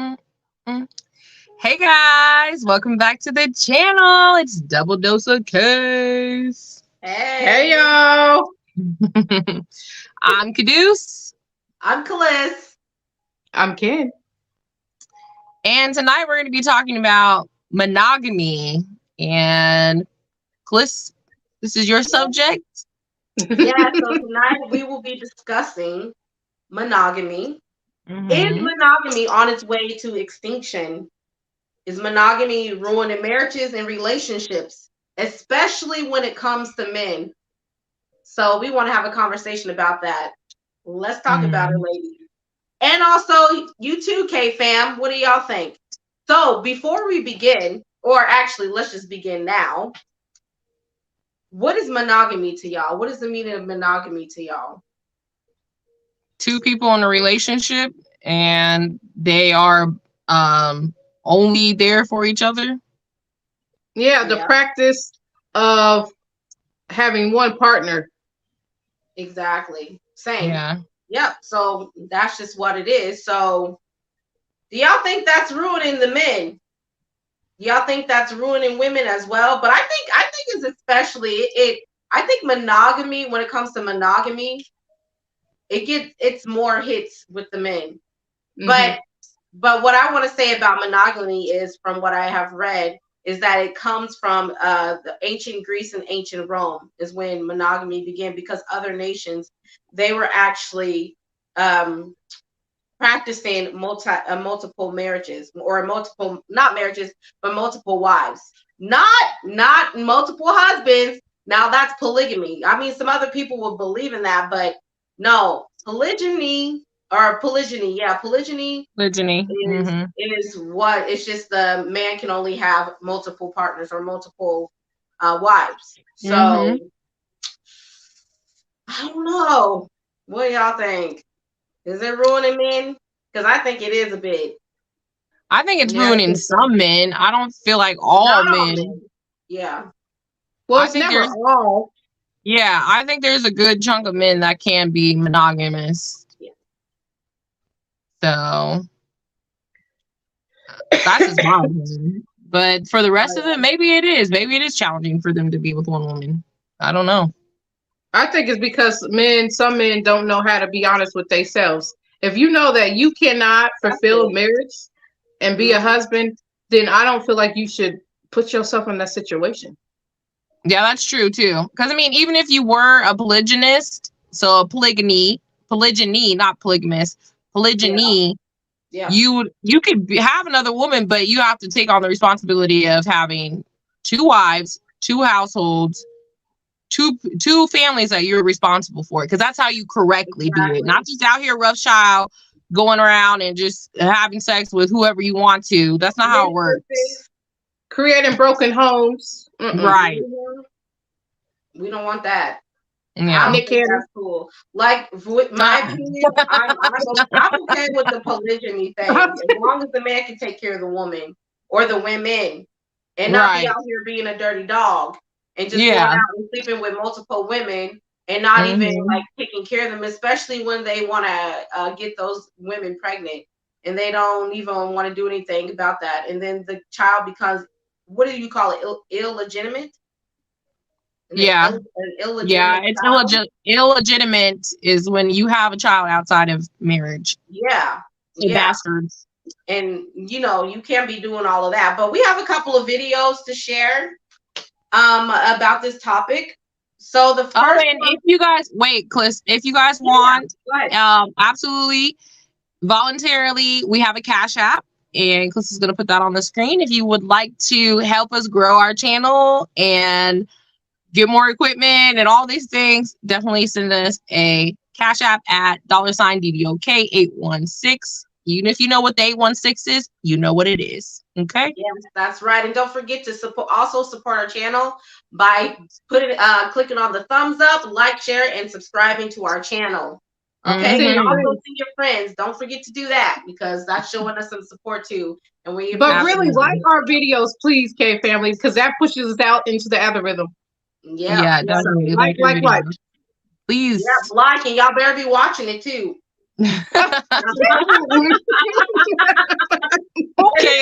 Mm, mm. Hey guys, welcome back to the channel. It's Double Dose of Ks. Hey, Hey y'all. I'm Caduce, I'm Kalis. I'm Ken. and tonight we're going to be talking about monogamy. And Cliss, this is your subject. Yeah, so tonight we will be discussing monogamy. Is Mhm. monogamy on its way to extinction? Is monogamy ruining marriages and relationships, especially when it comes to men? So we want to have a conversation about that. Let's talk about it, Mhm. ladies. And also, you too, K fam. What do y'all think? So before we begin, or actually, let's just begin now. What is monogamy to y'all? What is the meaning of monogamy to y'all? Two people in a relationship, and they are only there for each other. Yeah, the Yeah, practice of having one partner. exactly. Same. Yeah. Yep. So that's just what it is. So do y'all think that's ruining the men? Do y'all think that's ruining women as well? But I think it's especially it. I think monogamy, when it comes to monogamy, it's more hits with the men. Hmm. But what I want to say about monogamy is, from what I have read, is that it comes from the ancient Greece and ancient Rome is when monogamy began, because other nations, they were actually um, practicing multiple marriages, or multiple, not marriages, but multiple wives, not multiple husbands. Now that's polygamy. I mean, some other people will believe in that, but no, polygyny, or polygyny, yeah, polygyny Polygyny. is Hmm. what it's just the man can only have multiple partners or multiple wives. So Hmm. I don't know. What do y'all think? Is it ruining men? Because I think it is a bit. I think it's Yeah, I ruining think so. some men. I don't feel like all Not all men. men. Yeah. Well, I it's think never there's all. Yeah, I think there's a good chunk of men that can be monogamous. Yeah. So that's just my opinion. But for the Oh, rest of it, yeah. maybe it is. Maybe it is challenging for them to be with one woman. I don't know. I think it's because some men don't know how to be honest with themselves. If you know that you cannot That's fulfill it. marriage and be a Mhm. husband, then I don't feel like you should put yourself in that situation. Yeah, that's true too. Because I mean, even if you were a polygynist, so a polygyny, not polygamous, Yeah. polygyny, Yeah. you could have another woman, but you have to take on the responsibility of having two wives, two households, two families that you're responsible for, because that's how you correctly do it, not Exactly. just out here roughshod going around and just having sex with whoever you want to. That's not how it works. Mistresses. Creating broken homes. Mm-mm. Right. Mhm. We don't want that. I Yeah. don't Nick think Cannon. that's cool. Like, with my opinion, I'm okay with the polygyny thing, as long as the man can take care of the woman or the women, and not be Right. out here being a dirty dog and just going Yeah. out and sleeping with multiple women and not even Hmm. like taking care of them, especially when they want to get those women pregnant and they don't even want to do anything about that, and then the child becomes, what do you call it, illegitimate, Yeah. an Yeah. illegitimate It's child. illegitimate is when you have a child outside of marriage. Yeah, So yeah. bastards. And you can't be doing all of that. But we have a couple of videos to share about this topic. So the Oh, first and one, if you guys wait, Cliff, if you guys yeah, want, go ahead. absolutely voluntarily, we have a Cash App, and Cliff is going to put that on the screen. If you would like to help us grow our channel and get more equipment and all these things, definitely send us a Cash App at $DOK 816. Even if you know what the 816 is, you know what it is. Okay. Yes, that's right. And don't forget to support our channel by clicking on the thumbs up, like, share, and subscribing to our channel. And Okay, tell and your Mm-hmm. also friends. to your friends. Don't forget to do that, because that's showing us some support too, and we But appreciate really like Absolutely. that. our videos, please, K family, because that pushes us out into the algorithm. Yep, Yeah, yep, So definitely. like, Like your like, video. like. yep. Please. Like, and y'all better be watching it too. Okay,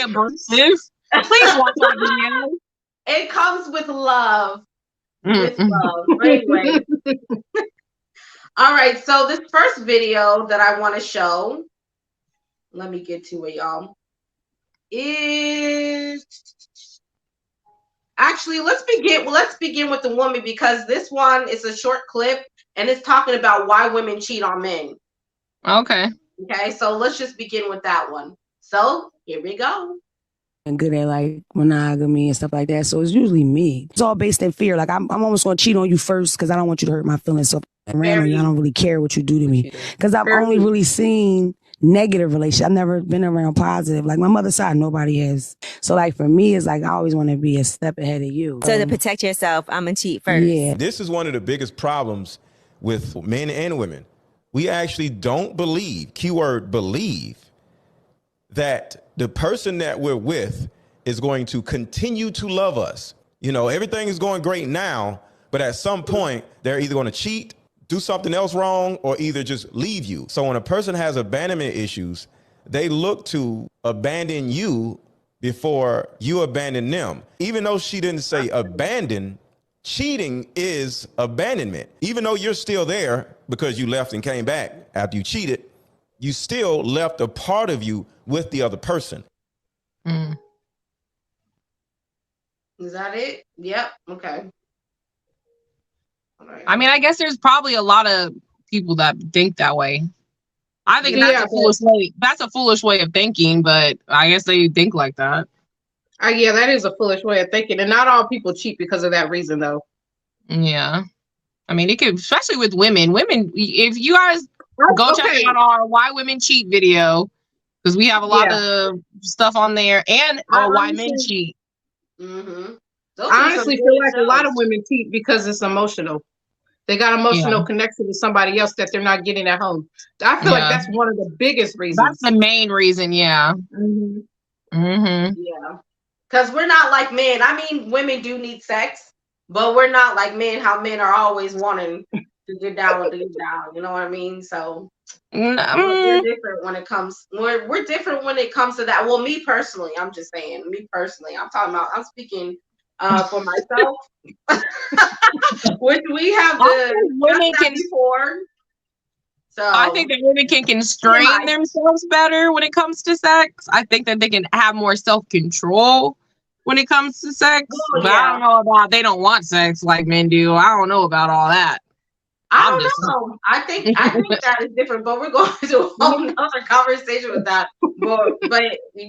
abrasive. Please watch our video. It comes with love. With Mm-mm. love. Anyway. All right. So this first video that I want to show, let me get to it, y'all. Is actually let's begin with the woman, because this one is a short clip and it's talking about why women cheat on men. Okay. Okay, so let's just begin with that one. So here we go. And good at like monogamy and stuff like that. So it's usually me. It's all based in fear. Like I'm almost gonna cheat on you first because I don't want you to hurt my feelings. So randomly, I don't really care what you do to me because I've only really seen negative relationships. I've never been around positive. Like my mother's side, nobody has. So like for me, it's like I always want to be a step ahead of you. So to protect yourself, I'm gonna cheat first. Yeah. This is one of the biggest problems with men and women. We actually don't believe, keyword believe, that the person that we're with is going to continue to love us. You know, everything is going great now, but at some point they're either going to cheat, do something else wrong, or either just leave you. So when a person has abandonment issues, they look to abandon you before you abandon them. Even though she didn't say abandon, cheating is abandonment. Even though you're still there because you left and came back after you cheated, you still left a part of you with the other person. Mm. Is that it? Yep. Okay. All right. I mean, I guess there's probably a lot of people that think that way. I think Yeah, that's a foolish way. That's a foolish way of thinking, but I guess they think like that. Yeah, that is a foolish way of thinking, and not all people cheat because of that reason, though. Yeah. I mean, it could, especially with women. Women, if you guys go check out our Why Women Cheat video, because we have a lot of stuff on there, and why men cheat. Mm-hmm. I honestly feel like a lot of women cheat because it's emotional. They got emotional connection to somebody else that they're not getting at home. I feel like that's one of the biggest reasons. That's the main reason, yeah. Mm-hmm. Mm-hmm. Yeah. Because we're not like men. I mean, women do need sex, but we're not like men, how men are always wanting to get down with the get down. You know what I mean? So we're different when it comes. We're different when it comes to that. Well, me personally, I'm just saying. Me personally, I'm talking about. I'm speaking for myself. Which we have women can before. So I think that women can constrain themselves better when it comes to sex. I think that they can have more self-control when it comes to sex. Oh, but I don't know about they don't want sex like men do. I don't know about all that. I don't know. I think that is different, but we're going to a whole nother conversation with that. But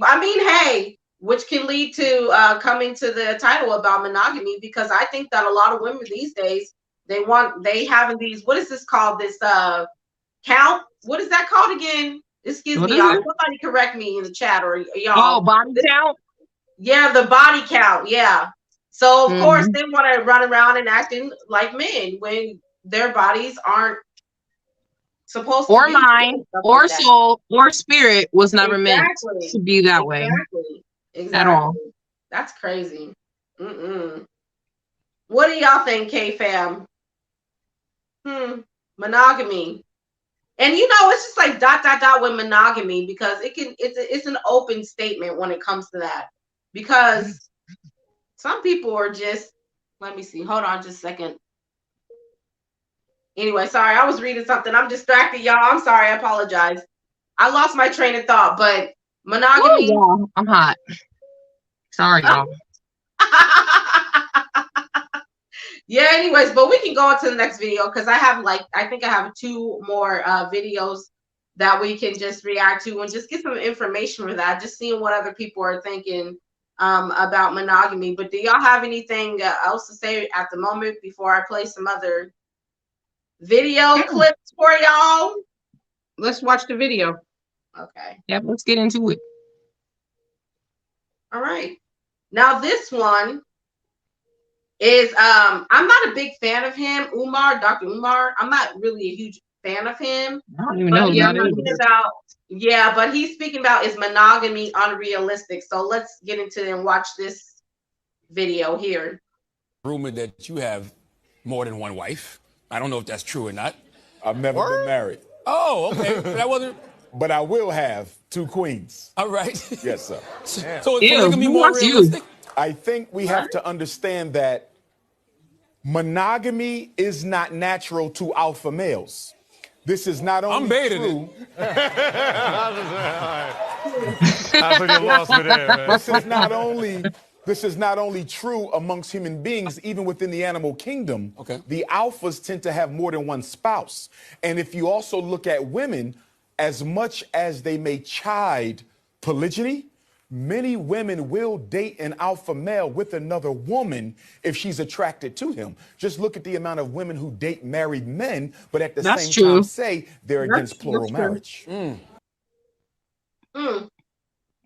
I mean, hey, which can lead to coming to the title about monogamy, because I think that a lot of women these days, they having these, what is this called? This count? What is that called again? Excuse me, y'all. Somebody correct me in the chat, or y'all. Oh, body count? Yeah, the body count. Yeah. So of course they want to run around and acting like men when their bodies aren't supposed to be. Or mind, or like soul, or spirit was never meant to be that way. Exactly. At all. That's crazy. What do y'all think, K-Fam? Monogamy. And you know, it's just like ... with monogamy, because it's an open statement when it comes to that. Because some people are just, let me see, hold on just a second. Anyway, sorry, I was reading something. I'm distracted, y'all. I'm sorry, I apologize. I lost my train of thought, but monogamy. Oh, yeah. I'm hot. Sorry, y'all. Yeah, anyways, but we can go on to the next video, because I think I have 2 more videos that we can just react to and just get some information for that, just seeing what other people are thinking about monogamy. But do y'all have anything else to say at the moment before I play some other video clips for y'all? Let's watch the video. Okay. Yep, let's get into it. All right. Now this one is I'm not a big fan of him, Dr. Umar. I'm not really a huge fan of him. I don't even know who that is. But he's speaking about, is monogamy unrealistic? So let's get into it and watch this video here. Rumored that you have more than one wife. I don't know if that's true or not. I've never been married. Oh, okay. That wasn't. But I will have 2 queens. All right. Yes, sir. So is polygamy more realistic? I think we have to understand that monogamy is not natural to alpha males. This is not only I'm baiting true. I think you lost me there, man. This is not only true amongst human beings, even within the animal kingdom. Okay. The alphas tend to have more than one spouse. And if you also look at women, as much as they may chide polygyny, many women will date an alpha male with another woman if she's attracted to him. Just look at the amount of women who date married men, but at the same time say they're against plural marriage.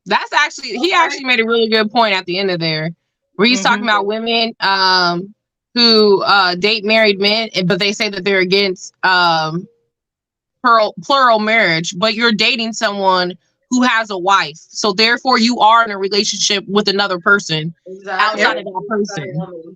That's actually, he actually made a really good point at the end of there, where he's talking about women who date married men, but they say that they're against plural marriage, but you're dating someone who has a wife, so therefore you are in a relationship with another person outside of that person.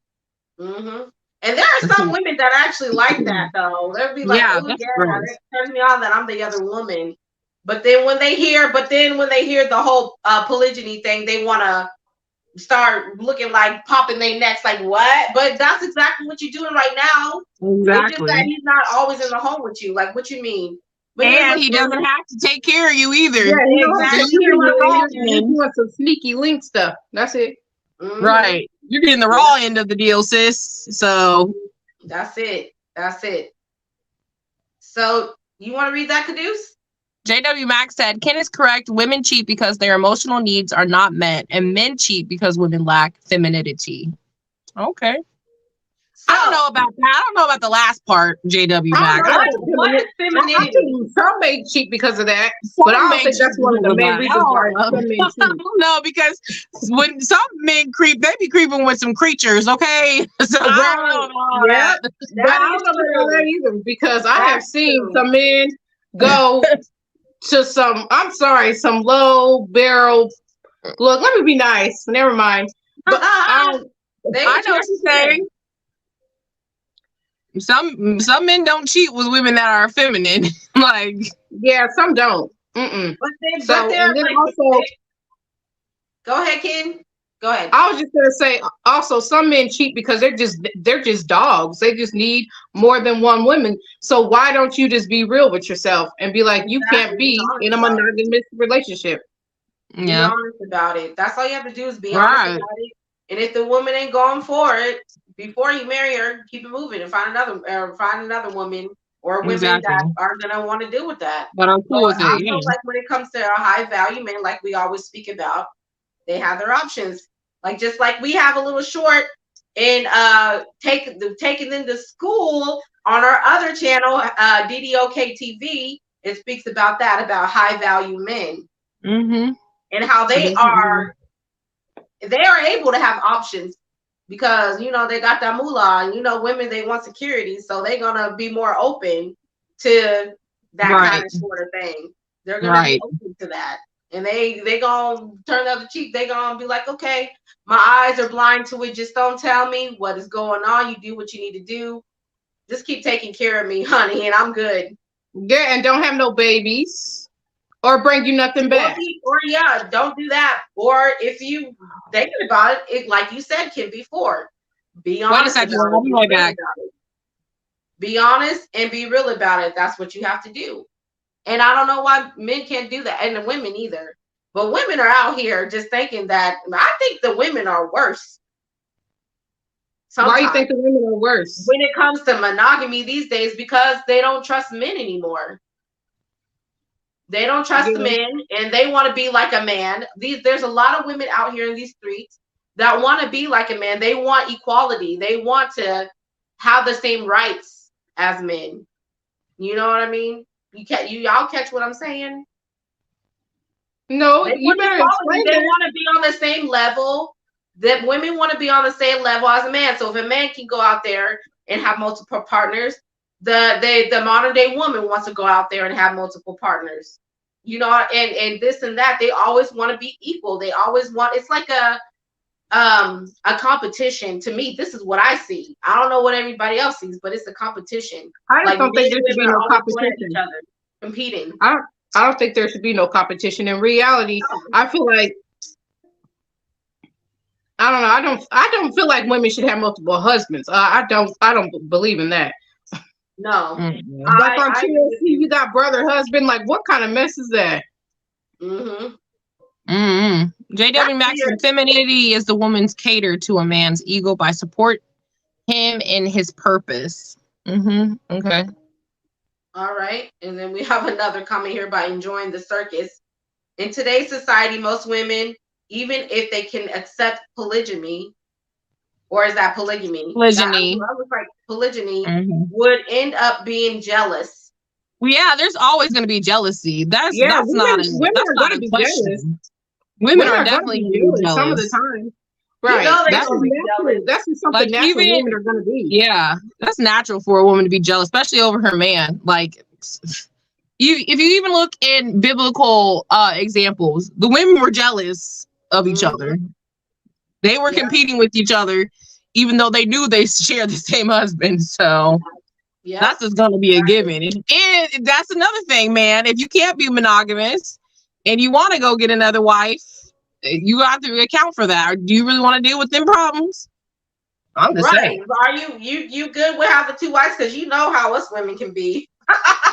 And there are some women that actually like that, though. They'll be like, "Oh yeah, it turns me on that I'm the other woman." But then when they hear the whole polygyny thing, they want to start looking like popping their necks, like what? But that's exactly what you're doing right now. Exactly. It's just that he's not always in the home with you. Like, what you mean? But and he doesn't have to take care of you either. Yeah, you're doing some sneaky link stuff. That's it. Right. You're getting the raw end of the deal, sis. So that's it. That's it. So you want to read that, Caduce? JW Max said, Ken is correct. Women cheat because their emotional needs are not met, and men cheat because women lack femininity. Okay. I don't know about that. I don't know about the last part, JW Max. What is femininity? Some may cheat because of that, but I don't think that's one of the main reasons why some men cheat. No, because when some men creep, they be creeping with some creatures, okay? So But I don't know about that either, because I have seen some men go to some low barrel. Look, let me be nice. Never mind. But I know what you're saying. Some men don't cheat with women that are feminine. Like, yeah, some don't. But they're like, also, go ahead, Ken. Go ahead. I was just gonna say, also, some men cheat because they're just dogs. They just need more than one woman. So why don't you just be real with yourself and be like, you can't be in a monogamous relationship? Be honest about it. That's all you have to do is be honest about it. And if the woman ain't going for it, before you marry her, keep it moving and find another woman or women that are gonna want to deal with that. But I'm cool with it. I feel like when it comes to a high value men, like we always speak about, they have their options. Like just like we have a little short in taking them to school on our other channel, DDOK TV. It speaks about that, about high value men and how they are able to have options. Because, they got that moolah and, women, they want security. So they're going to be more open to that kind of sort of thing. They're going to be open to that. And they going to turn the other cheek. They're going to be like, okay, my eyes are blind to it. Just don't tell me what is going on. You do what you need to do. Just keep taking care of me, honey, and I'm good. Yeah, and don't have no babies. Or bring you nothing back. Or don't do that. Or if you thinking about it, like you said, Kim, before, be honest about it. Be honest and be real about it. That's what you have to do. And I don't know why men can't do that, and the women either. But women are out here just thinking that. I think the women are worse. Sometimes. Why do you think the women are worse? When it comes to monogamy these days, because they don't trust men anymore. They don't trust the men, and they want to be like a man. There's a lot of women out here in these streets that want to be like a man. They want equality. They want to have the same rights as men. You know what I mean? Y'all catch what I'm saying? No, you better explain. They want to be on the same level. That women want to be on the same level as a man. So if a man can go out there and have multiple partners, the modern day woman wants to go out there and have multiple partners, and this and that. They always want to be equal. They always want. It's like a competition. To me, this is what I see. I don't know what everybody else sees, but it's a competition. I just don't think there should be no competition. competing. I don't think there should be no competition. In reality, I feel like I don't know. I don't feel like women should have multiple husbands. I don't believe in that. No. Like on TLC, you got brother, husband. Like, what kind of mess is that? JW Max said femininity is the woman's cater to a man's ego by support him in his purpose. Okay. All right. And then we have another comment here by enjoying the circus. In today's society, most women, even if they can accept polygamy, or is that polygamy? Polygyny. I was like polygyny would end up being jealous. Well, yeah, there's always going to be jealousy. That's women not are a be question. jealous. Women are definitely jealous some of the time. Right. You know that's something like natural women are going to be. Yeah, that's natural for a woman to be jealous, especially over her man. Like, if you even look in biblical examples, the women were jealous of each other. They were competing with each other, even though they knew they shared the same husband. So that's just going to be a given. And that's another thing, man. If you can't be monogamous and you want to go get another wife, you have to account for that. Or do you really want to deal with them problems? I'm just saying. Are you good with having two wives? Because you know how us women can be.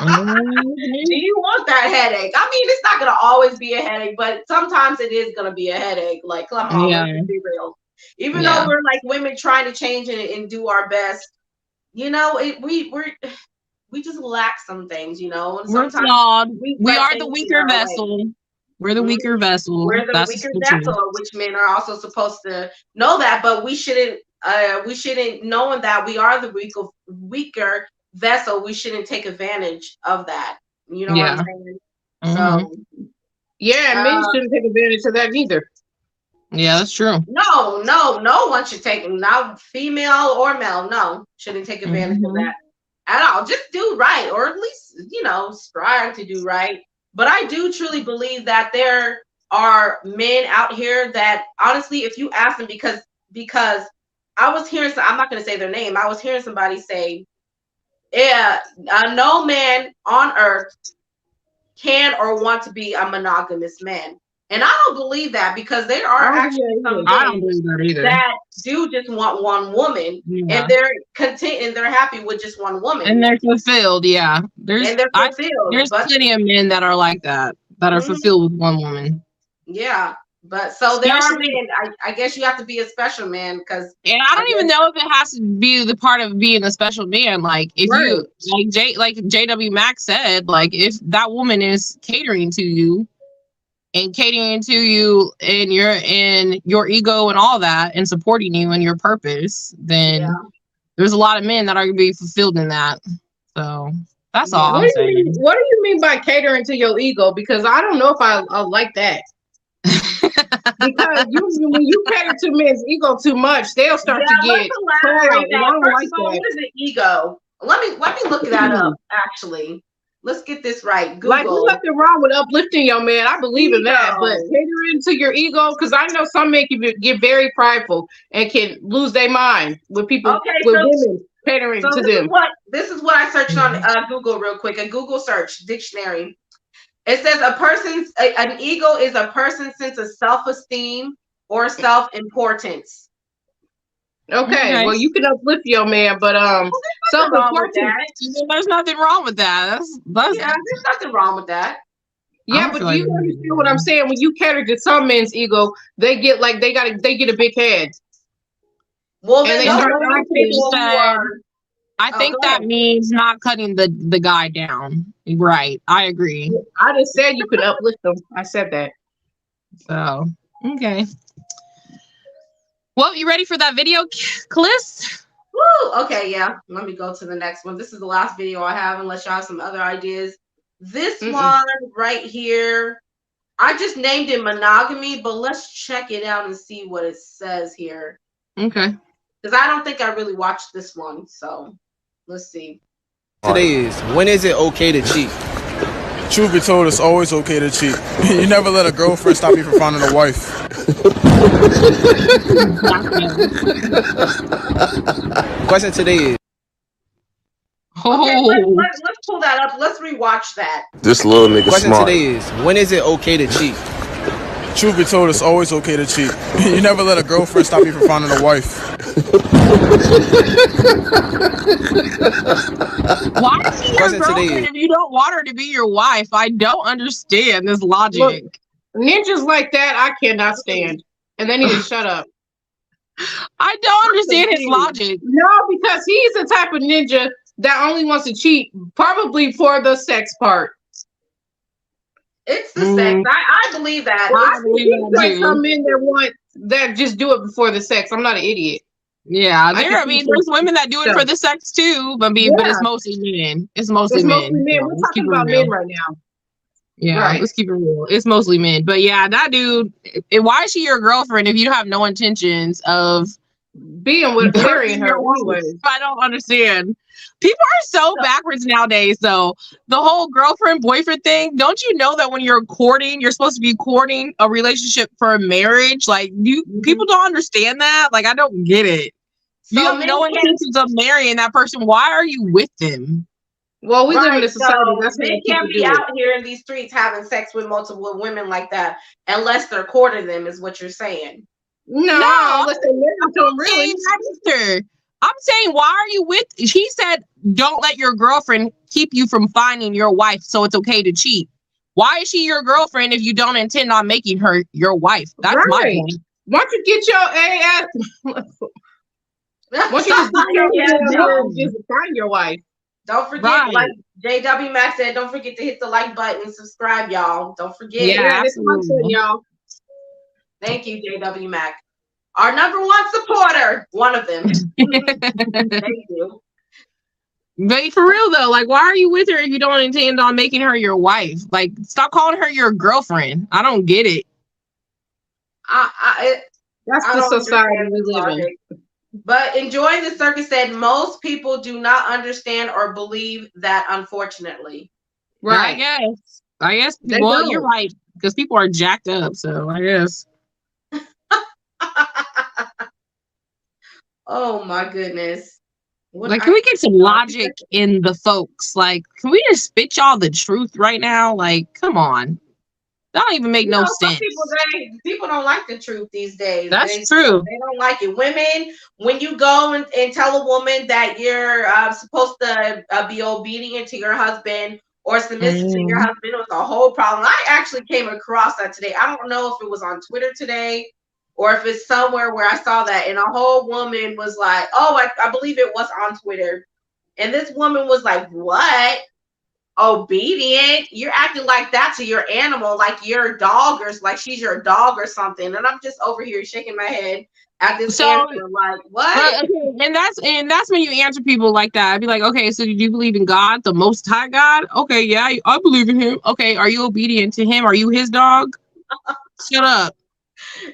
Do you want that headache? I mean, it's not gonna always be a headache, but sometimes it is gonna be a headache. Like, come on, let's be real. Even though we're like women trying to change and do our best, you know, we just lack some things, you know. And we're flawed. We are the weaker vessel. We're the weaker vessel. We're the weaker vessel, which men are also supposed to know that, but we shouldn't knowing that we are the weaker vessel, we shouldn't take advantage of that. You know what I'm saying? So men shouldn't take advantage of that either. Yeah, that's true. No one should take, not female or male, shouldn't take advantage of that at all. Just do right, or at least, you know, strive to do right. But I do truly believe that there are men out here that honestly, if you ask them, because I was hearing, I'm not going to say their name, I was hearing somebody say, no man on earth can or want to be a monogamous man. And I don't believe that, because there are actually some men that do just want one woman, and they're content and they're happy with just one woman. And they're fulfilled, There's plenty of men that are like that are fulfilled with one woman. Yeah. But so there are men. I guess you have to be a special man, because. And I don't even know if it has to be the part of being a special man. Like, if you like JW Max said, like, if that woman is catering to you and catering to you in your ego and all that, and supporting you in your purpose, then there's a lot of men that are gonna be fulfilled in that. So that's all I'm saying. What do you mean by catering to your ego? Because I don't know if I like that. Because when you cater to men's ego too much, they'll start to get proud. What is the ego? Let me look that up. Actually, let's get this right. Google. Like, there's nothing wrong with uplifting your man. I believe in that, but catering to your ego, because I know some men can get very prideful and can lose their mind with people women catering to them. This is what I searched on Google real quick. A Google search dictionary. It says an ego is a person's sense of self-esteem or self-importance. Okay, well, you can uplift your man, but self-importance. There's nothing wrong with that. There's nothing wrong with that. Yeah, but do you understand what I'm saying? When you cater to some men's ego, they get a big head. Well, and they start I think that means not cutting the guy down. Right. I agree. I just said you could uplift them. I said that. So, okay. Well, you ready for that video, Cliss? Woo! Okay, yeah. Let me go to the next one. This is the last video I have, unless y'all have some other ideas. This one right here, I just named it Monogamy, but let's check it out and see what it says here. Okay. Because I don't think I really watched this one, so let's see. Today is, when is it okay to cheat? Truth be told, it's always okay to cheat. You never let a girlfriend stop you from finding a wife. Question today is, Okay, let's pull that up. Let's rewatch that. This little nigga Question smart. Today is, when is it okay to cheat? Truth be told, it's always okay to cheat. You never let a girlfriend stop you from finding a wife. Why is she your girlfriend if you don't want her to be your wife? I don't understand this logic. Look, ninjas like that, I cannot stand. And they need to shut up. I don't understand his logic. No, because he's the type of ninja that only wants to cheat, probably for the sex part. It's the sex. I believe that. I believe like some men that just do it before the sex. I'm not an idiot. Yeah, there's women that do it for the sex too, but it's mostly men. It's mostly men. We're talking about men right now. Yeah, right. Let's keep it real. It's mostly men. But yeah, that dude, why is she your girlfriend if you have no intentions of being with marrying her? I don't understand. People are so backwards nowadays, though. The whole girlfriend boyfriend thing. Don't you know that when you're courting, you're supposed to be courting a relationship for a marriage? Like, people don't understand that. Like, I don't get it. If you have no intentions of marrying that person, why are you with them? Well, we live in a society that's men can't be out here in these streets having sex with multiple women like that unless they're courting them, is what you're saying. No, unless they're married to them, really. I'm saying, why are you with? He said, don't let your girlfriend keep you from finding your wife, so it's okay to cheat. Why is she your girlfriend if you don't intend on making her your wife? That's my point. Why don't you get your ass? Why don't you just find your wife? Don't forget, like JW Max said, don't forget to hit the like button and subscribe, y'all. Don't forget. Yeah, this is what I'm saying, y'all. Thank you, JW Mac. Our number one supporter, one of them. Thank you. But for real though, like, why are you with her if you don't intend on making her your wife? Like, stop calling her your girlfriend. I don't get it. That's the society we live in. But Enjoying the Circus said most people do not understand or believe that, unfortunately. Right. I guess. Well, you're right, because people are jacked up. So I guess. Oh my goodness. Can we get some logic in the folks? Like, can we just spit y'all the truth right now? Like, come on. That don't even make no sense. People don't like the truth these days. That's true. They don't like it. Women, when you go and tell a woman that you're supposed to be obedient to your husband or submissive to your husband, it was a whole problem. I actually came across that today. I don't know if it was on Twitter today or if it's somewhere where I saw that. And a whole woman was like, I believe it was on Twitter. And this woman was like, what? Obedient? You're acting like that to your animal, like your dog, or like she's your dog or something. And I'm just over here shaking my head at this answer, like, what? And that's when you answer people like that. I'd be like, okay, so do you believe in God, the Most High God? Okay, yeah, I believe in him. Okay, are you obedient to him? Are you his dog? Shut up.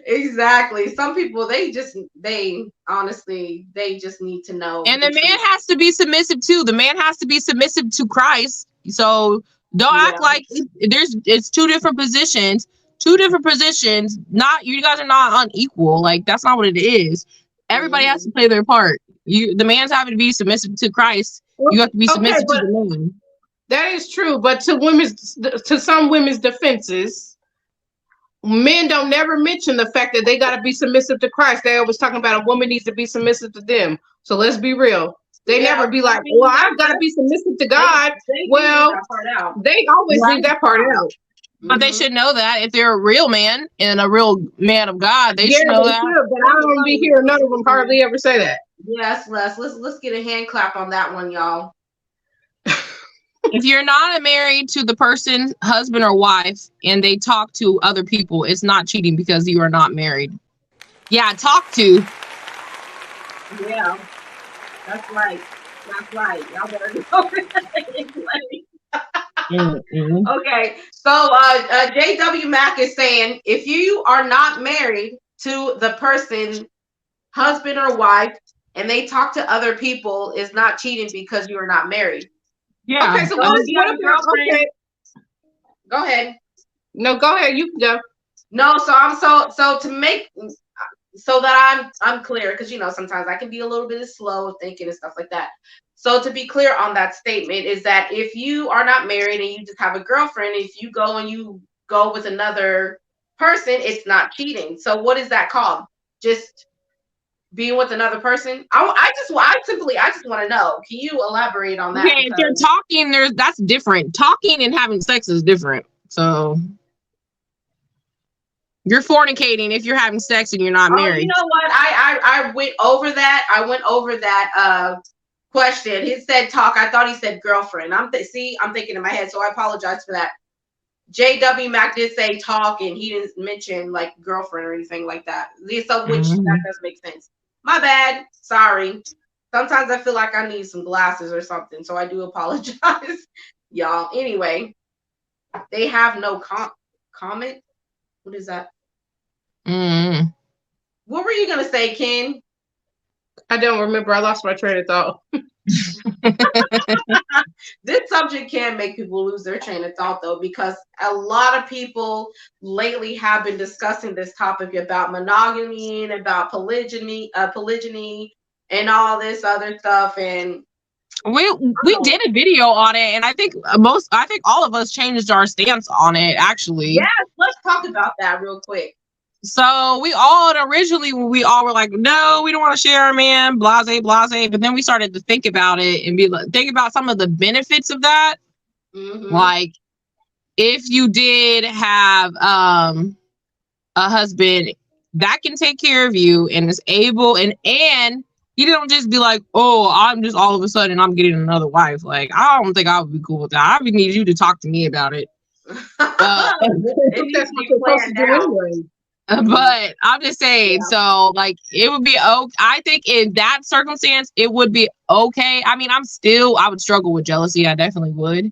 Exactly. Some people, they honestly just need to know. And the man has to be submissive too. The man has to be submissive to Christ. So don't act like it's two different positions. Not, you guys are not unequal. Like, that's not what it is. Everybody has to play their part. The man's having to be submissive to Christ. You have to be submissive to the man. That is true, but to some women's defenses, men don't never mention the fact that they got to be submissive to Christ. They always talking about a woman needs to be submissive to them. So let's be real. They never be like, well, I've got to be submissive to God. They always leave that part out. But they should know that if they're a real man and a real man of God, they should know that. But I don't be hearing none of them hardly ever say that. Yes, let's get a hand clap on that one, y'all. If you're not married to the person's husband or wife and they talk to other people, it's not cheating because you are not married. Yeah, talk to. Yeah, that's right. Y'all better go. Okay, so JW Mac is saying, if you are not married to the person's husband or wife and they talk to other people, is not cheating because you are not married. Yeah. Okay, so what if okay. Go ahead. No, go ahead. You can go. No, so to make so that I'm clear, because sometimes I can be a little bit slow thinking and stuff like that. So to be clear on that statement is that if you are not married and you just have a girlfriend, if you go with another person, it's not cheating. So what is that called? Just being with another person? I just want to know. Can you elaborate on that? Okay, if you're talking, that's different. Talking and having sex is different. So you're fornicating if you're having sex and you're not married. You know what? I went over that. I went over that question. He said talk. I thought he said girlfriend. I'm thinking in my head, so I apologize for that. JW Mac did say talk, and he didn't mention like girlfriend or anything like that. So which that does make sense. My bad. Sorry. Sometimes I feel like I need some glasses or something, so I do apologize, y'all. Anyway, they have no comment. What is that? What were you gonna say, Ken? I don't remember. I lost my train of thought. This subject can make people lose their train of thought, though, because a lot of people lately have been discussing this topic about monogamy and about polygyny, and all this other stuff. And we did a video on it, and I think all of us changed our stance on it. Actually, yes, let's talk about that real quick. So we all were like, no, we don't want to share our man, blase. But then we started to think about it and think about some of the benefits of that. Like, if you did have a husband that can take care of you and is able, and you don't just be like, oh, I'm just all of a sudden I'm getting another wife. Like, I don't think I would be cool with that. I would need you to talk to me about it. That's what you're supposed to do anyway. But I'm just saying, so like it would be okay. I think in that circumstance, it would be okay. I mean, I would struggle with jealousy. I definitely would.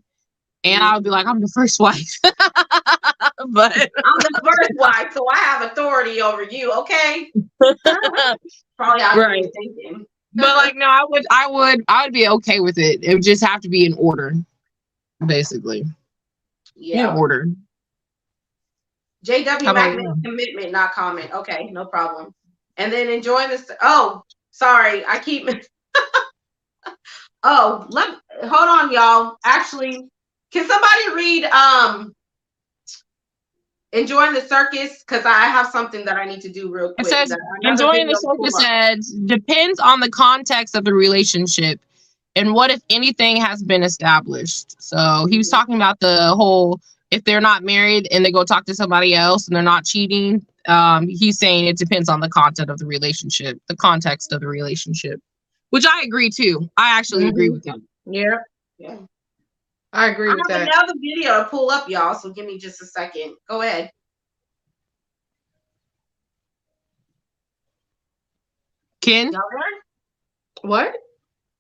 And I would be like, I'm the first wife. But I'm the first wife, so I have authority over you, okay? Probably right. Thinking. But like, no, I would be okay with it. It would just have to be in order, basically. Yeah. In order. JW Mac commitment, not comment. Okay, no problem. And then enjoying this. Oh, sorry, I keep. Hold on, y'all. Actually, can somebody read Enjoying the Circus? Because I have something that I need to do real quick. It says Enjoying the Circus says depends on the context of the relationship and what, if anything, has been established. So he was talking about the whole, if they're not married and they go talk to somebody else and they're not cheating, he's saying it depends on the content of the relationship, the context of the relationship, which I agree too. I actually agree with that. Yeah. I agree with that. I have another video to pull up, y'all, so give me just a second. Go ahead. Ken? What?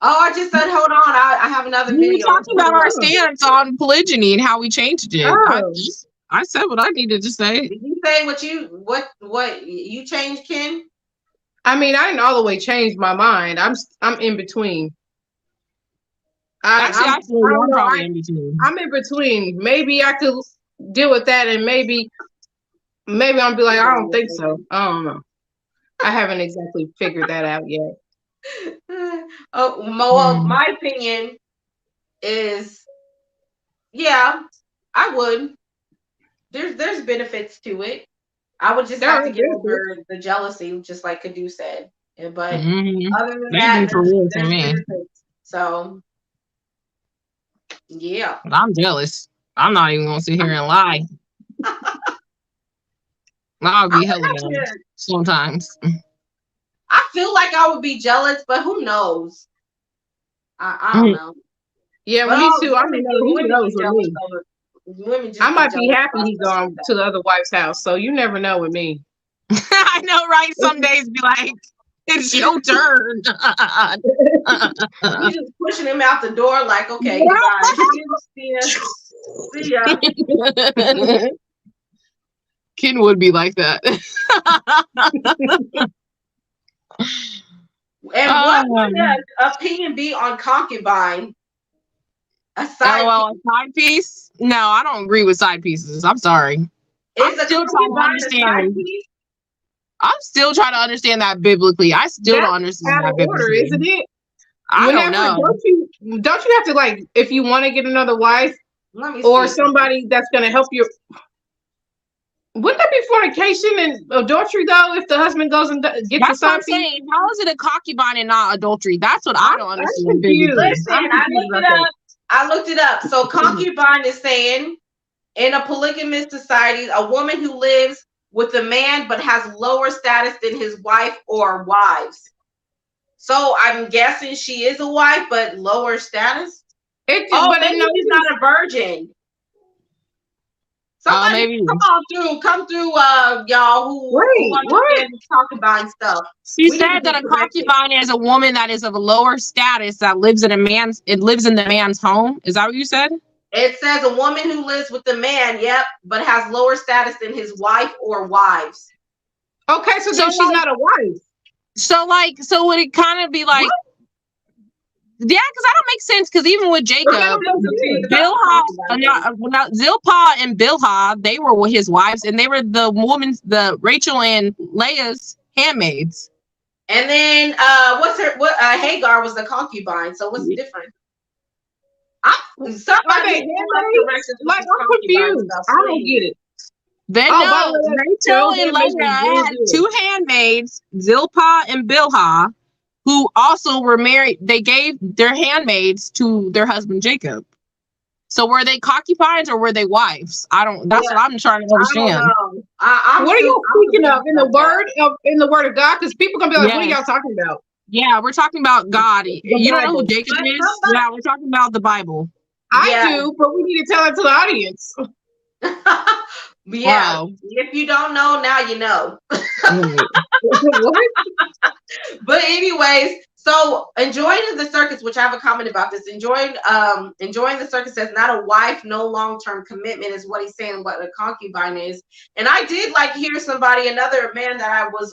Oh, I just said, hold on. I have another video. We talked about our stance on polygyny and how we changed it. Oh. I said what I needed to say. Did you say what you changed, Ken? I mean, I didn't all the way change my mind. I'm in between. I'm in between. Maybe I could deal with that, and maybe I'll be like, I don't think so. I don't know. I haven't exactly figured that out yet. My opinion is, yeah, I would. There's benefits to it. I would just have to get over the jealousy, just like Kadu said. But other than that, there's benefits. So, yeah. I'm jealous. I'm not even gonna sit here and lie. I'll be hella jealous sometimes. I feel like I would be jealous, but who knows? I don't know. Yeah, but me too. I mean, who knows with me? I might be happy he's gone to the other wife's house, so you never know with me. I know, right? Some days be like, it's your turn. You just pushing him out the door like, okay, see ya. Ken would be like that. And what would the opinion be on concubine? A side piece? No, I don't agree with side pieces. I'm sorry. I'm still trying to understand that biblically. I still don't understand that biblically. Isn't it? I don't know. Don't you have to, like, if you want to get another wife or somebody that's going to help you? Wouldn't that be fornication and adultery though? If the husband goes and gets the side piece? Saying. How is it a concubine and not adultery? That's what I don't understand. Listen, I looked it up. So concubine is saying in a polygamous society, a woman who lives with a man but has lower status than his wife or wives. So I'm guessing she is a wife but lower status. Maybe she's not a virgin. Somebody come through, y'all who understand the concubine stuff. She said that a concubine is a woman that is of a lower status that lives in the man's home. Is that what you said? It says a woman who lives with the man, but has lower status than his wife or wives. Okay, so then she's not a wife. So would it kind of be like? What? Yeah, because that don't make sense. Because even with Jacob, Zilpah and Bilhah, they were with his wives, and they were the Rachel and Leah's handmaids. And then Hagar was the concubine. So what's the difference? I'm confused. I don't get it. Then Rachel and Leah had two handmaids, Zilpah and Bilhah, who also were married. They gave their handmaids to their husband Jacob. So were they concubines or were they wives? That's what I'm trying to understand. What are you speaking of in the word of God? Because people gonna be like, what are y'all talking about? Yeah, we're talking about God. You don't know who Jacob is? Yeah, we're talking about the Bible. I do, but we need to tell it to the audience. Yeah, wow. If you don't know, now you know. But anyways, so enjoying the circus, which I have a comment about this. Enjoying the circus says not a wife, no long-term commitment is what he's saying. What a concubine is, and I did hear another man that I was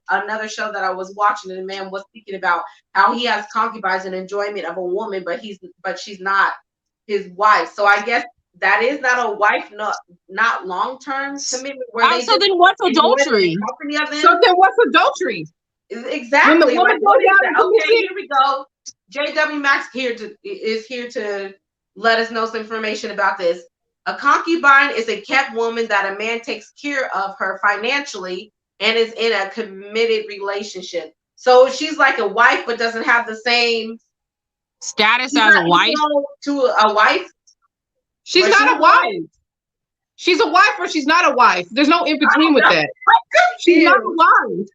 another show that I was watching, and the man was speaking about how he has concubines and enjoyment of a woman, but she's not his wife. So I guess that is not a wife, not long-term commitment. So then what's adultery? So then what's adultery? Exactly. Here we go. JW Max is here to let us know some information about this. A concubine is a kept woman that a man takes care of her financially and is in a committed relationship. So she's like a wife, but doesn't have the same status as a wife. To a wife. She's not a wife. She's a wife or she's not a wife. There's no in between with that. She's not a wife.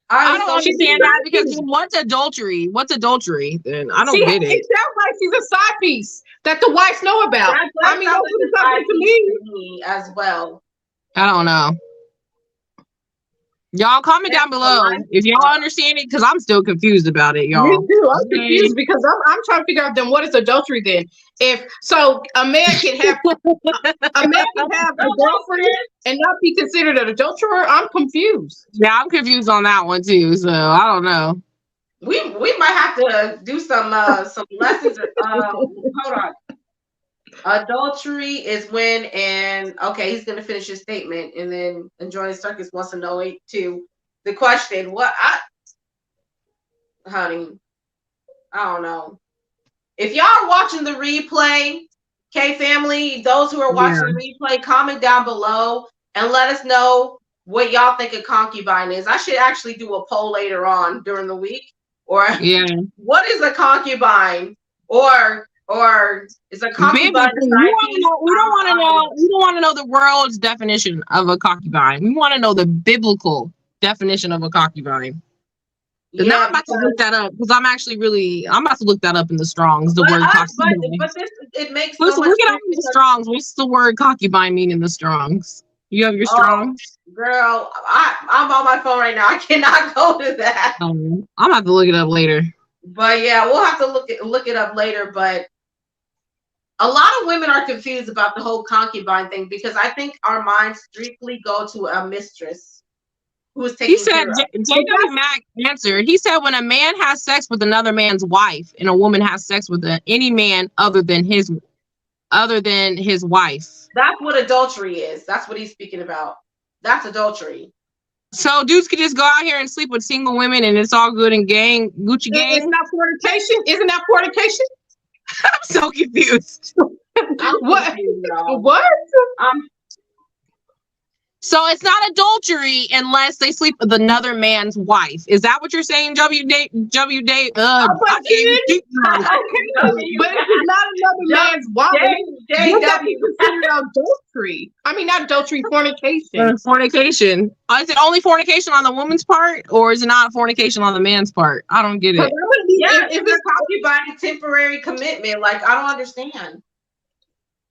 I don't understand that because what's adultery? What's adultery? Then I don't get it. It sounds like she's a side piece that the wives know about. I mean, don't do something to me as well. I don't know. Y'all comment down below if y'all understand it, because I'm still confused about it, y'all. Me too. I'm confused because I'm trying to figure out then what is adultery then? If so, a man can have a girlfriend and not be considered an adulterer. I'm confused. Yeah, I'm confused on that one too. So I don't know. We might have to do some lessons. Hold on. Adultery is when, and okay, he's gonna finish his statement, and then Enjoying the Circus wants to know it too. The question, honey, I don't know. If y'all are watching the replay, K family, those who are watching the replay, comment down below and let us know what y'all think a concubine is. I should actually do a poll later on during the week, or what is a concubine, or is a concubine? We don't want to know the world's definition of a concubine. We want to know the biblical definition of a concubine. And now I'm about to look that up because I'm about to look that up in the Strong's. The word concubine. But it makes so much sense. The Strong's. What's the word concubine mean in the Strong's? You have your Strong's? Girl, I'm on my phone right now. I cannot go to that. I'm gonna have to look it up later. But yeah, we'll have to look it up later. But a lot of women are confused about the whole concubine thing because I think our minds strictly go to a mistress who's taking care of. J.W. Mack answered. He said when a man has sex with another man's wife and a woman has sex with any man other than his wife. That's what adultery is. That's what he's speaking about. That's adultery. So dudes could just go out here and sleep with single women and it's all good and Gucci gang? It's not fornication? Isn't that fornication? I'm so confused. What? What? So it's not adultery unless they sleep with another man's wife. Is that what you're saying, W Dave? But it's not another man's wife. Would that be considered adultery? I mean, not adultery, fornication. Fornication. Is it only fornication on the woman's part, or is it not fornication on the man's part? I don't get it. Yeah, if it's concubine, temporary commitment, like I don't understand.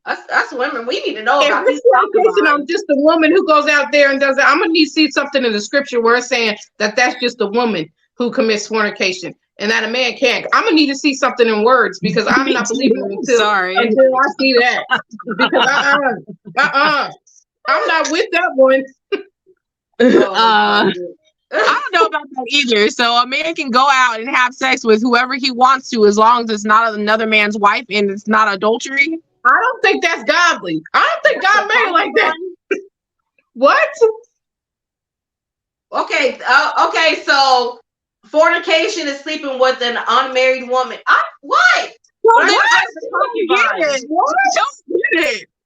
Us women, we need to know about this. I'm just a woman who goes out there and does it. I'm gonna need to see something in the scripture where it's saying that that's just a woman who commits fornication and that a man can't. I'm gonna need to see something in words because I'm not believing it until I see that. Because I'm not with that one. I don't know about that either. So a man can go out and have sex with whoever he wants to as long as it's not another man's wife and it's not adultery. I don't think that's godly. I don't think God made it like that. What? Okay, so fornication is sleeping with an unmarried woman. What? Well,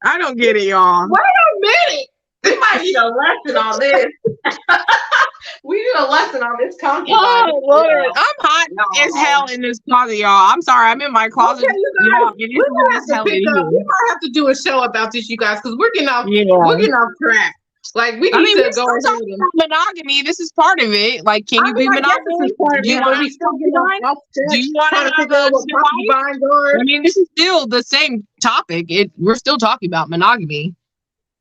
I don't get it, y'all. Wait a minute. We might need a lesson on this. We need a lesson on this concubine. Oh, Lord. I'm hot as hell in this closet, y'all. I'm sorry. I'm in my closet. Okay, you guys, we might have to do a show about this, you guys, because we're getting off track. Like we need to go ahead and monogamy. This is part of it. Like, can you be monogamous? Do you want to be concubine? Do you want to figure out what concubines are? I mean, this is still the same topic. We're still talking about monogamy.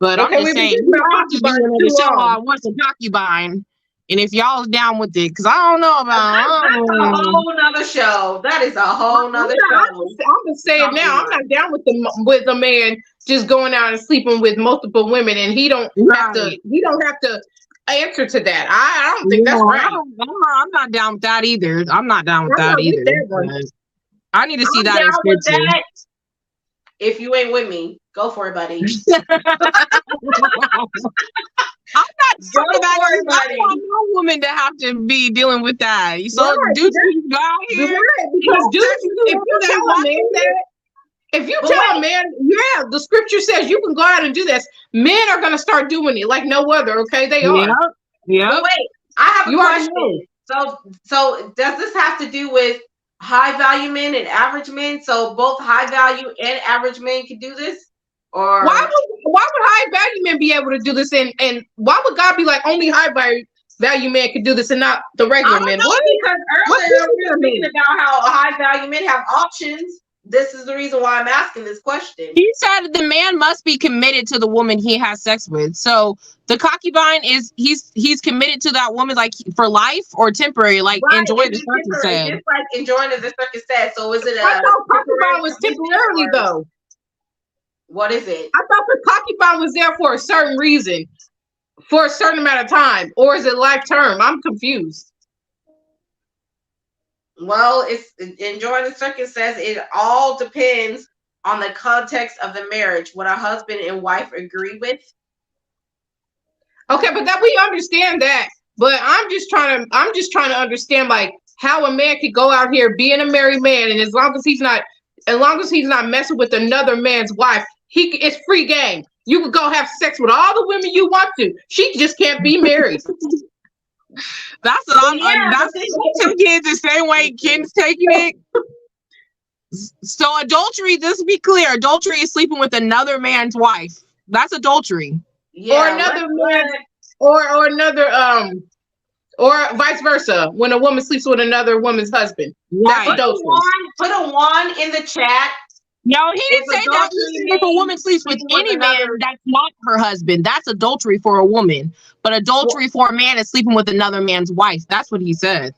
But I'm just saying, what's a concubine? And if y'all's down with it, because I don't know about that's a whole nother show. That is a whole nother show. I'm gonna say it now. I'm not down with a man just going out and sleeping with multiple women, and he don't have to answer to that. I don't think that's right. I'm not down with that either. I'm not down with that either. I need to see that in scripture. If you ain't with me, go for it, buddy. I'm not talking about I don't want no woman to have to be dealing with that. So dudes go out here. Because dudes, if you tell a man, the scripture says you can go out and do this, men are gonna start doing it like no other, okay? They are. Yeah. But wait, I have a question. So does this have to do with high value men and average men? So both high value and average men can do this? Or why would high value men be able to do this, and why would God be like only high value men can do this and not the regular men? Because earlier we were speaking about how high value men have options. This is the reason why I'm asking this question. He said the man must be committed to the woman he has sex with. So the concubine is he's committed to that woman like for life or temporary, like enjoy the circumstance. Just like enjoying the circumstance. So is it I thought concubine was temporarily though. What is it? I thought the concubine was there for a certain reason, for a certain amount of time, or is it life term? I'm confused. Well, it's enjoying the circumstance. It all depends on the context of the marriage, what a husband and wife agree with. Okay, but that we understand that. But I'm just trying to understand like how a man could go out here being a married man, and as long as he's not messing with another man's wife, it's free game. You could go have sex with all the women you want to. She just can't be married. That's what I'm taking it the same way Ken's taking it. So adultery, just to be clear, adultery is sleeping with another man's wife. That's adultery. Yeah, or another man, or another or vice versa. When a woman sleeps with another woman's husband, that's adultery. Put a 1 in the chat. No, he didn't say that. If a woman sleeps with any man that's not her husband, that's adultery for a woman. But adultery for a man is sleeping with another man's wife. That's what he said.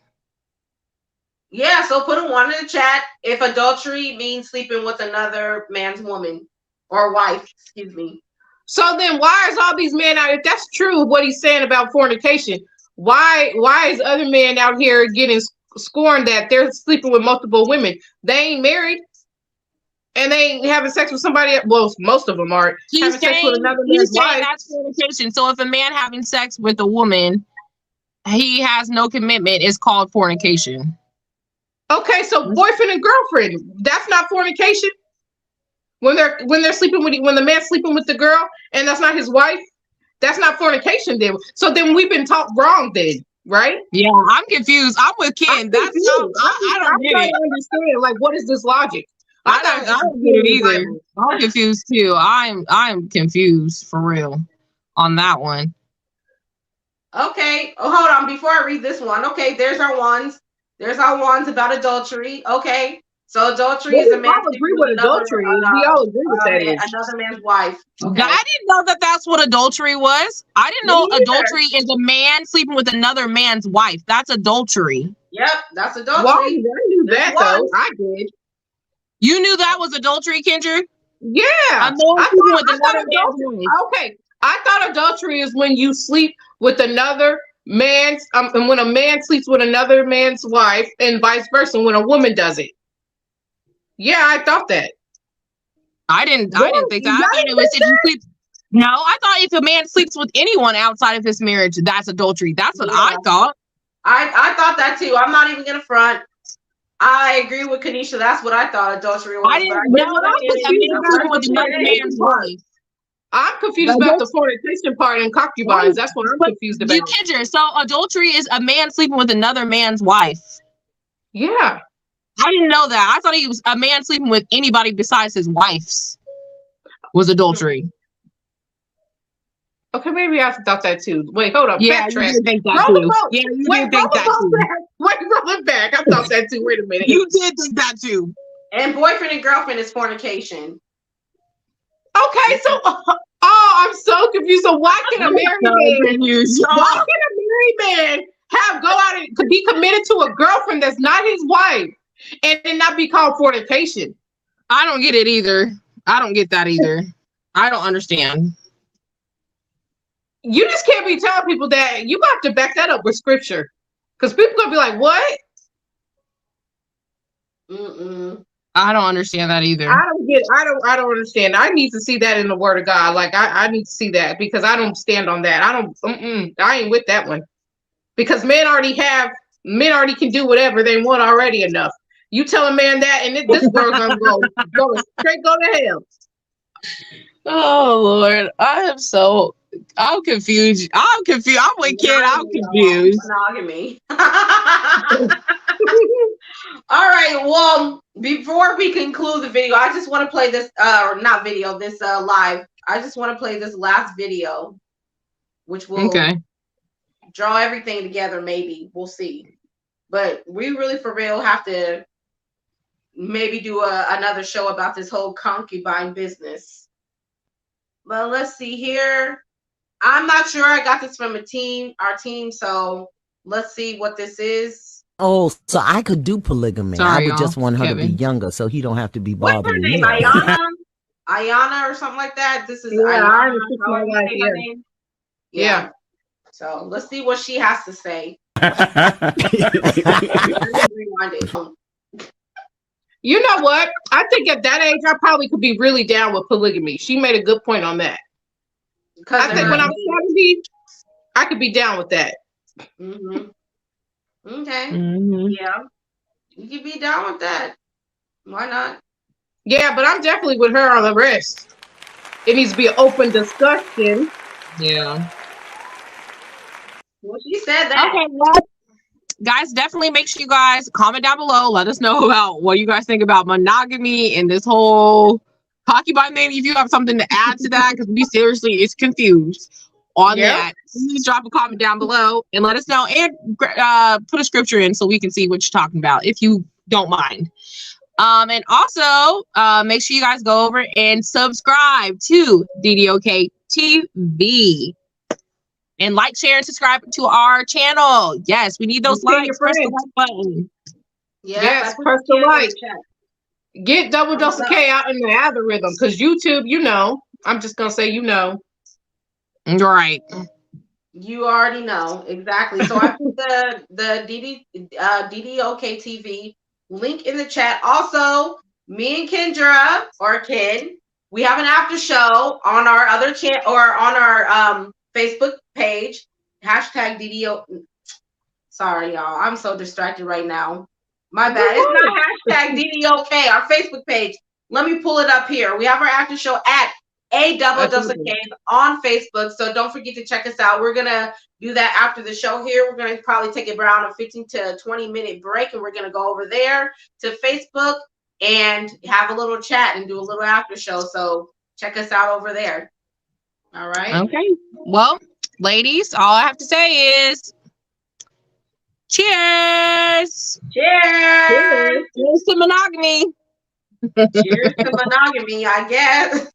Yeah, so put a 1 in the chat if adultery means sleeping with another man's woman or wife, excuse me. So then why is all these men out, if that's true what he's saying about fornication, why is other men out here getting scorned that they're sleeping with multiple women? They ain't married. And they ain't having sex with somebody else. Well, most of them aren't having sex with another man's wife. That's fornication. So if a man having sex with a woman he has no commitment is called fornication. Okay, so boyfriend and girlfriend, that's not fornication? When they're sleeping with, when the man's sleeping with the girl and that's not his wife, that's not fornication then. So then we've been taught wrong then, right? Yeah, I'm confused. I'm with Ken. That's so I don't get it. I understand. Like, what is this logic? I don't get it either. I'm confused too. I'm confused for real on that one. Okay, hold on. Before I read this one, okay, there's our ones. There's our ones about adultery. Okay, so adultery is a man. We agree with adultery. We all agree with that. Another man's wife. Okay. I didn't know that that's what adultery was. I didn't know adultery is a man sleeping with another man's wife. That's adultery. Yep, that's adultery. Well, I knew that though. I did. You knew that was adultery, Kendra? Yeah. Okay. I thought adultery is when you sleep with another man's, and when a man sleeps with another man's wife, and vice versa when a woman does it. Yeah, I thought that. I didn't think that. I thought it was if you sleep. No, I thought if a man sleeps with anyone outside of his marriage, that's adultery. That's what I thought. I thought that too. I'm not even gonna front. I agree with Kanisha. That's what I thought adultery was. I didn't know that with another man's wife. I'm confused about the fornication part and concubines. That's what I'm confused about. You Kendra, so adultery is a man sleeping with another man's wife. Yeah. I didn't know that. I thought he was a man sleeping with anybody besides his wife's was adultery. Okay, maybe I thought that too. Wait, hold up. Yeah, backtrack. You did think that too. Yeah, you did think that too. Wait, roll it back. I thought that too. Wait a minute. You did think that too. And boyfriend and girlfriend is fornication. Okay, so I'm so confused. So why can a married man go out and be committed to a girlfriend that's not his wife and then not be called fornication? I don't get it either. I don't get that either. I don't understand. You just can't be telling people that. You have to back that up with scripture, because people gonna be like, "What?" I don't understand that either. I don't get. I don't understand. I need to see that in the Word of God. Like I need to see that, because I don't stand on that. I don't. I ain't with that one, because men already can do whatever they want already enough. You tell a man that, and this world's gonna go straight to hell. Oh Lord, I'm confused. I'm confused. I'm with Kid. I'm confused. Monogamy. All right. Well, before we conclude the video, I just want to play this. Not video. This live. I just want to play this last video, which will draw everything together. Maybe we'll see. But we really, for real, have to maybe do another show about this whole concubine business. But let's see here. I'm not sure. I got this from our team. So let's see what this is. Oh, so I could do polygamy. Sorry, I would just want her to be younger, so he don't have to be bothering What's her name? me. Ayana or something like that. This is Yeah. So let's see what she has to say. You know what? I think at that age, I probably could be really down with polygamy. She made a good point on that. I think when I'm 70, I could be down with that. Okay. Yeah. You could be down with that. Why not? Yeah, but I'm definitely with her on the rest. It needs to be an open discussion. Yeah. Well, she said that. Okay, well, guys, definitely make sure you guys comment down below. Let us know about what you guys think about monogamy and this whole concubine thing. If you have something to add to that, because we seriously is confused on that. Please drop a comment down below and let us know, and put a scripture in so we can see what you're talking about, if you don't mind. And also, make sure you guys go over and subscribe to DDOK TV. And like, share, and subscribe to our channel. Yes, we need those likes. Press the like button. Yes, press the like. Get DoubleDose of K out in the algorithm, because YouTube, I'm just going to say, Right. You already know. Exactly. So I put the DDOK TV link in the chat. Also, me and Kendra, or Ken, we have an after show on our other channel, or on our Facebook page, hashtag Sorry, y'all. I'm so distracted right now. My bad. It's not hashtag DDOK, our Facebook page. Let me pull it up here. We have our after show at a double dose of Ks on Facebook. So don't forget to check us out. We're going to do that after the show here. We're going to probably take around a 15 to 20 minute break, and we're going to go over there to Facebook and have a little chat and do a little after show. So check us out over there. All right. Okay. Well, ladies, all I have to say is cheers. Cheers. Cheers to monogamy. Cheers to monogamy, I guess.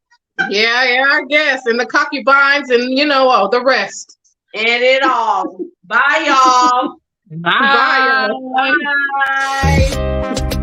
Yeah, I guess. And the concubines and, the rest. And it all. Bye, y'all. Bye, y'all. Bye.